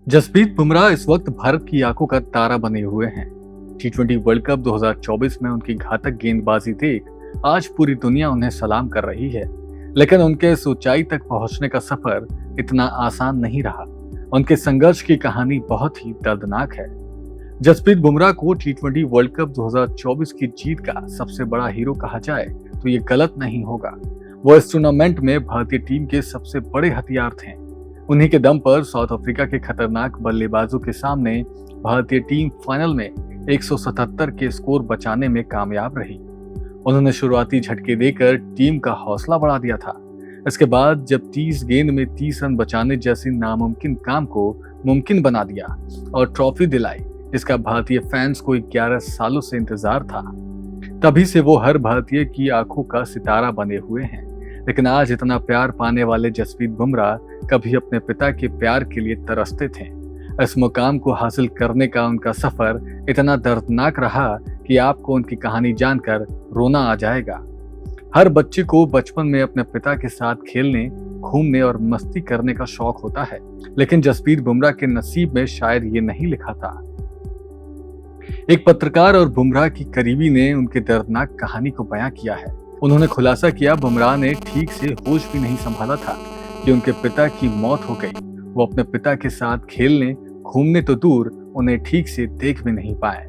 जसप्रीत बुमराह इस वक्त भारत की आंखों का तारा बने हुए हैं। टी20 वर्ल्ड कप 2024 में उनकी घातक गेंदबाजी देख आज पूरी दुनिया उन्हें सलाम कर रही है। लेकिन उनके इस ऊंचाई तक पहुंचने का सफर इतना आसान नहीं रहा। उनके संघर्ष की कहानी बहुत ही दर्दनाक है। जसप्रीत बुमराह को टी20 वर्ल्ड कप 2024 की जीत का सबसे बड़ा हीरो कहा जाए तो ये गलत नहीं होगा। वो इस टूर्नामेंट में भारतीय टीम के सबसे बड़े हथियार थे। उन्हीं के दम पर साउथ अफ्रीका के खतरनाक बल्लेबाजों के सामने भारतीय टीम फाइनल में 177 के स्कोर बचाने में कामयाब रही। उन्होंने शुरुआती झटके देकर टीम का हौसला बढ़ा दिया था। इसके बाद जब 30 गेंद में 30 रन बचाने जैसे नामुमकिन काम को मुमकिन बना दिया और ट्रॉफी दिलाई, जिसका भारतीय फैंस को 11 सालों से इंतजार था, तभी से वो हर भारतीय की आंखों का सितारा बने हुए हैं। लेकिन आज इतना प्यार पाने वाले जसप्रीत बुमराह कभी अपने पिता के प्यार के लिए तरसते थे। इस मुकाम को हासिल करने का उनका सफर इतना दर्दनाक रहा कि आपको उनकी कहानी जानकर रोना आ जाएगा। हर बच्चे को बचपन में अपने पिता के साथ खेलने, घूमने और मस्ती करने का शौक होता है, लेकिन जसप्रीत बुमराह के नसीब में शायद ये नहीं लिखा था। एक पत्रकार और बुमराह की करीबी ने उनके दर्दनाक कहानी को बयां किया है। उन्होंने खुलासा किया, बुमराह ने ठीक से होश भी नहीं संभाला था कि उनके पिता की मौत हो गई। वो अपने पिता के साथ खेलने, घूमने तो दूर, उन्हें ठीक से देख भी नहीं पाए।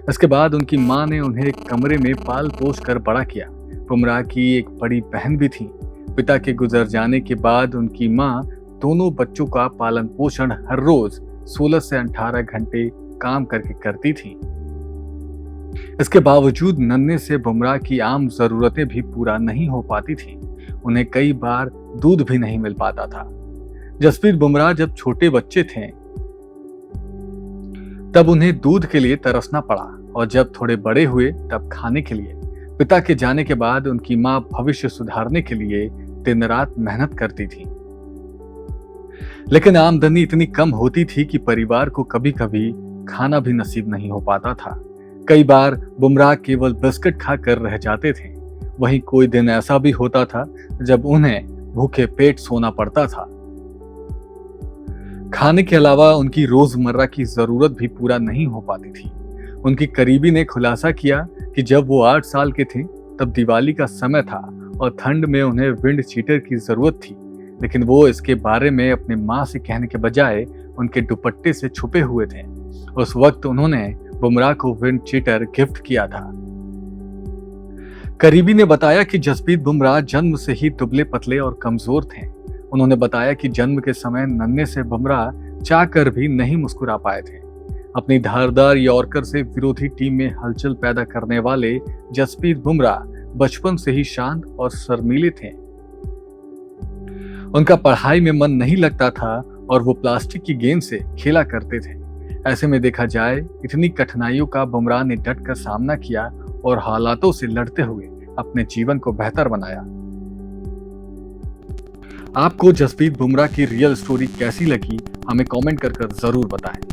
इसके बाद उनकी मां ने उन्हें एक कमरे में पाल पोस कर बड़ा किया। बुमराह की एक बड़ी बहन भी थी। पिता के गुजर जाने के बाद उनकी मां दोनों बच्चों का पालन पोषण हर रोज 16 से 18 घंटे काम करके करती थी। इसके बावजूद नन्हे से बुमराह की आम जरूरतें भी पूरा नहीं हो पाती थी। उन्हें कई बार दूध भी नहीं मिल पाता था। जसप्रीत बुमराह जब छोटे बच्चे थे तब उन्हें दूध के लिए तरसना पड़ा, और जब थोड़े बड़े हुए तब खाने के लिए। पिता के जाने के बाद उनकी मां भविष्य सुधारने के लिए दिन रात मेहनत करती थी। लेकिन आमदनी इतनी कम होती थी कि परिवार को कभी कभी खाना भी नसीब नहीं हो पाता था। कई बार बुमराह केवल बिस्किट खाकर रह जाते थे। वहीं कोई दिन ऐसा भी होता था जब उन्हें भूखे पेट सोना पड़ता था। खाने के अलावा उनकी रोजमर्रा की जरूरत भी पूरा नहीं हो पाती थी। उनकी करीबी ने खुलासा किया कि जब वो 8 साल के थे तब दिवाली का समय था और ठंड में उन्हें विंड चीटर की जरूरत थी। लेकिन वो इसके बारे में अपने मां से कहने के बजाय उनके दुपट्टे से छुपे हुए थे। उस वक्त उन्होंने बुमराह को विंड चीटर गिफ्ट किया था। करीबी ने बताया कि जसप्रीत बुमराह जन्म से ही दुबले पतले और कमजोर थे। उन्होंने बताया कि जन्म के समय नन्हे से बुमराह चाहकर भी नहीं मुस्कुरा पाए थे। अपनी धारदार यॉर्कर से विरोधी टीम में हलचल पैदा करने वाले जसप्रीत बुमराह बचपन से ही शांत और शर्मीले थे। उनका पढ़ाई में मन नहीं लगता था और वो प्लास्टिक की गेंद से खेला करते थे। ऐसे में देखा जाए, इतनी कठिनाइयों का बुमराह ने डट कर सामना किया और हालातों से लड़ते हुए अपने जीवन को बेहतर बनाया। आपको जसप्रीत बुमराह की रियल स्टोरी कैसी लगी, हमें कमेंट कर जरूर बताएं।